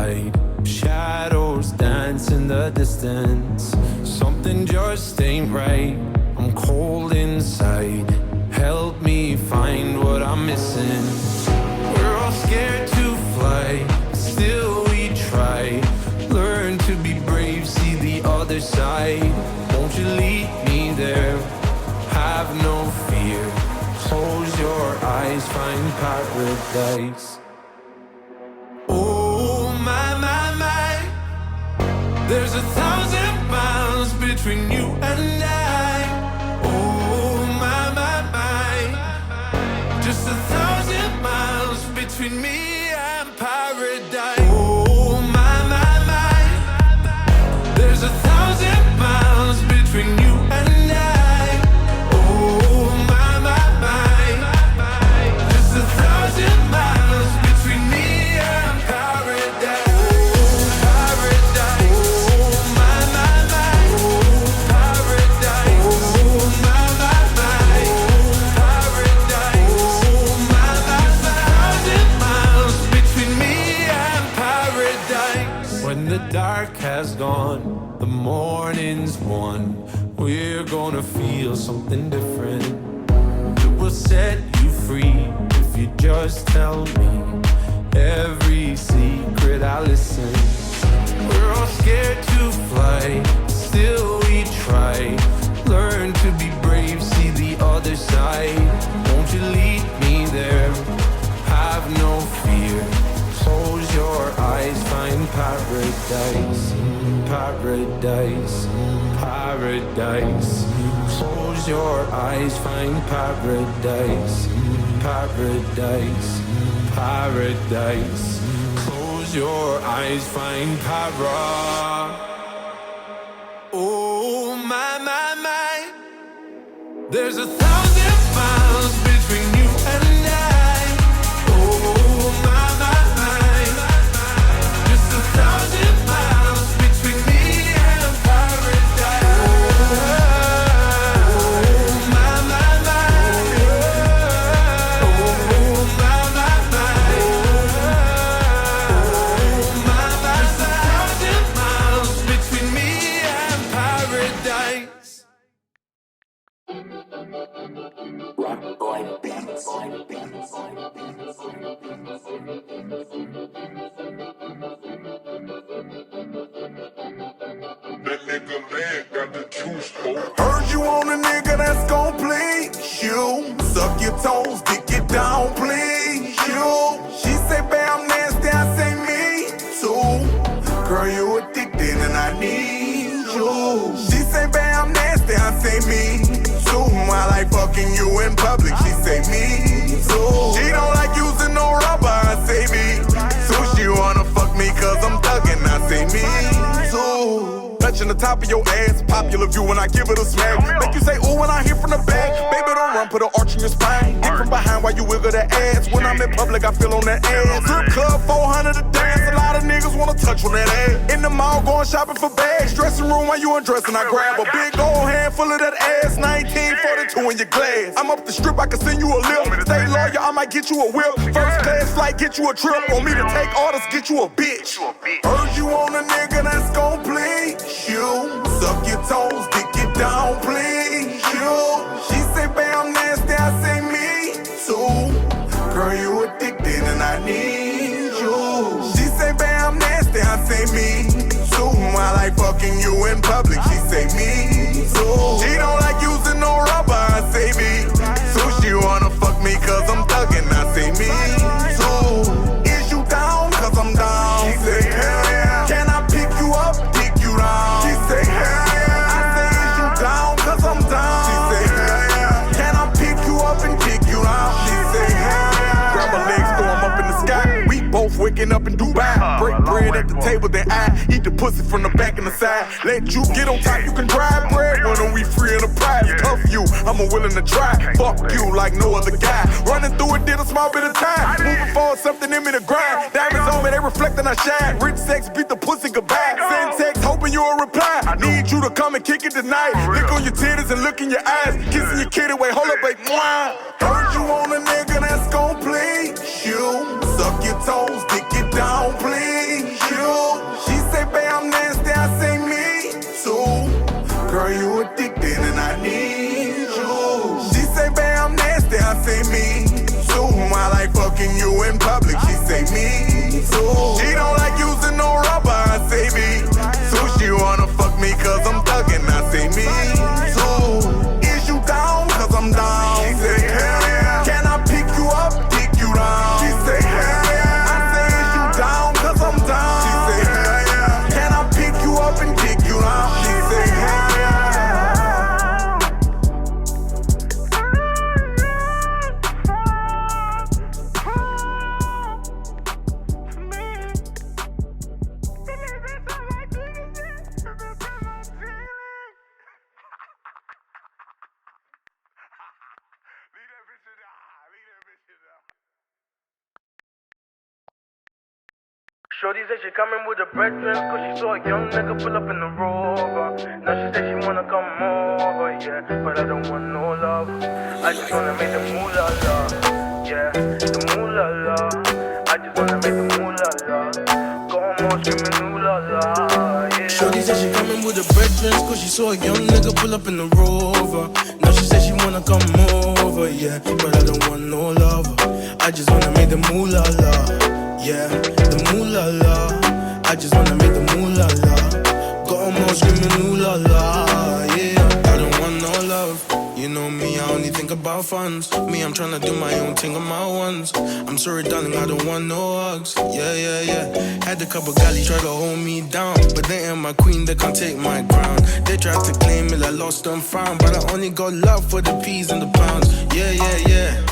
night. Shadows dance in the distance. Something just ain't right. I'm cold inside. Help me find what I'm missing. We're all scared to fly, still we try. Learn to be brave, see the other side. Won't you lead me there? Have no fear. Close your eyes, find paradise. Oh my, my, my. There's 1,000 miles between you and I. Oh my, my, my. Just 1,000 miles between me and paradise. Oh my, my, my. There's 1,000 miles between you and I. Oh my, my, my. Just 1,000 miles between me and paradise. The dark has gone, the morning's won. We're gonna feel something different. It will set you free if you just tell me every secret I listen. We're all scared to fly, still we try. Learn to be brave, see the other side. Won't you lead me there? Have no fear. Close your eyes, find paradise, paradise, paradise. Close your eyes, find paradise, paradise, paradise. Close your eyes, find para. Oh my, my, my. There's 1,000 miles between you and I. Oh my. 1,000 miles between me and paradise. Oh my, my, my. Oh my, my, my. Oh my, my. 1,000 miles between me and paradise. Rock like beats. That nigga man got the juice, ho. Heard you on a nigga that's gon' please you. Suck your toes, dick it down, please you. She say, babe, I'm nasty, I say me too. Girl, you addicted and I need you. She say, babe, I'm nasty, I say me too. I like fucking you in public, she say me too. She don't like using no rubber, I say me too. She wanna fuck me cause I'm thuggin', I say me too. Touching the top of your ass, popular view when I give it a smack. Make you say ooh when I hear from the back. Baby, don't run, put an arch in your spine. Hit from behind while you wiggle that ass. When I'm in public, I feel on that ass. Strip club, 400 a dance. A lot of niggas wanna touch on that ass. In the mall, going shopping for bags. Dressing room while you undressing, I grab a big old handful of that ass. 1942 in your glass. I'm up the strip, I can send you a lip. Stay loyal, I might get you a whip. First class flight, get you a trip. Want me to take orders, get you a bitch. Heard you on a nigga that's gon' please you. Suck your toes, dick it down, please you. She say, babe, I'm nasty, I say me too. Girl, you addicted and I need you. She say, babe, I'm nasty, I say me too. I like fucking you in public, she say me too. She don't like using no rubber, I say me too. She wanna fuck me cause I'm thuggin', I say me too. Is you down cause I'm down? She say, hell yeah. Can I pick you up, dick you down? She say, hell yeah. I say, is you down cause I'm down? She say, hell yeah. Can I pick you up and kick you out? She say, hell yeah. Grab my legs, throw 'em up in the sky. We both waking up in Dubai. Break bread at the table, then I eat the pussy from the back and the side. Let you get on top, you can drive bread. When are we free in the prize? Cuff you, I'm willing to try. Fuck you like no other guy. Running through it, did a small bit of time. Moving forward, something in me to grind. Diamonds on me, they reflect and I shine. Rich sex, beat the pussy goodbye. Send text, hoping you'll reply. Need you to come and kick it tonight. Lick on your titties and look in your eyes. Kissing your kitty, wait, hold up, wait, mwah. Heard you on a nigga that's gon' please you. Suck your toes, dick it down, please you. Shorty said she coming with her brethren, cause she saw a young nigga pull up in the Rover. Now she said she wanna come over, yeah, but I don't want no love. I just wanna make the moolah la, yeah, the moolah la. I just wanna make the moolah la. Go on screaming ooh la la, yeah. Shorty said she coming with her brethren, cause she saw a young nigga pull up in the Rover. Now she said she wanna come over, yeah, but I don't want no love. I just wanna make the moolah la, yeah, the moolah la. I just wanna make the moolah la. Got 'em all screaming ooh la la, yeah. I don't want no love. You know me, I only think about funds. Me, I'm tryna do my own thing on my ones. I'm sorry, darling, I don't want no hugs. Yeah, yeah, yeah. Had a couple galleys try to hold me down, but they ain't my queen, they can't take my crown. They tried to claim it, I lost and found, but I only got love for the peas and the pounds. Yeah, yeah, yeah.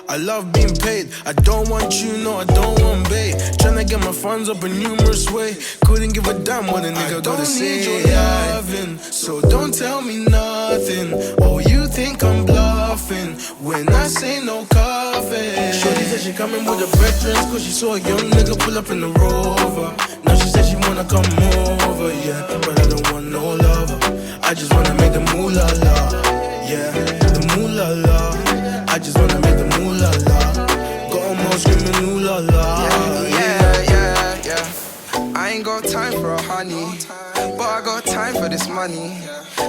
I love being paid. I don't want you, no, I don't want bait. Tryna get my funds up in numerous way. Couldn't give a damn what a nigga gotta say. I don't need your loving, so don't tell me nothing. Oh, you think I'm bluffing when I say no coffee. Shorty said she coming with her brethren, cause she saw a young nigga pull up in the Rover. Now she said she wanna come over, yeah, but I don't want no love. I just wanna make the moolah la, yeah, the moolah la. I just wanna make the moolah la. Got 'em all screaming ooh la la. Yeah. I ain't got time for a honey, but I got time for this money.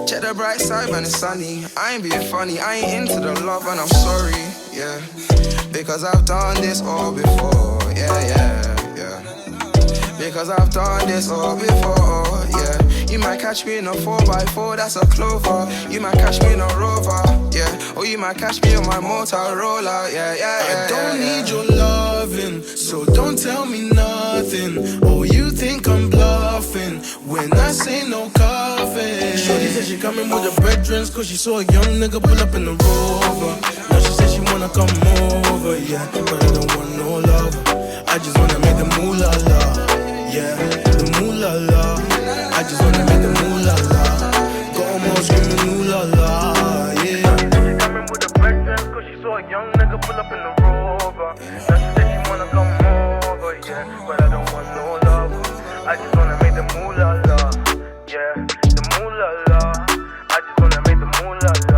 Check the bright side when it's sunny. I ain't being funny, I ain't into the love and I'm sorry, yeah. Because I've done this all before, yeah. Because I've done this all before, yeah. You might catch me in a 4x4, that's a Clover. You might catch me in a Rover, yeah. Or you might catch me on my Motorola, yeah. I don't need your loving, so don't tell me nothing. Oh, you think I'm bluffing when I say no coffee. Shorty said she coming with her brethren, cause she saw a young nigga pull up in the Rover. Now she said she wanna come over, yeah, but I don't want no love. I just wanna make the moolah la, yeah, the moolah la. I just wanna make the moolah la. Got 'em all screaming ooh la la, yeah. She coming with her brethren, cause she saw a young nigga pull up in the Rover. Now she said she wanna come over, yeah, but I don't want no love. I just wanna make the moolah la, yeah, the moolah la. I just wanna make the moolah la.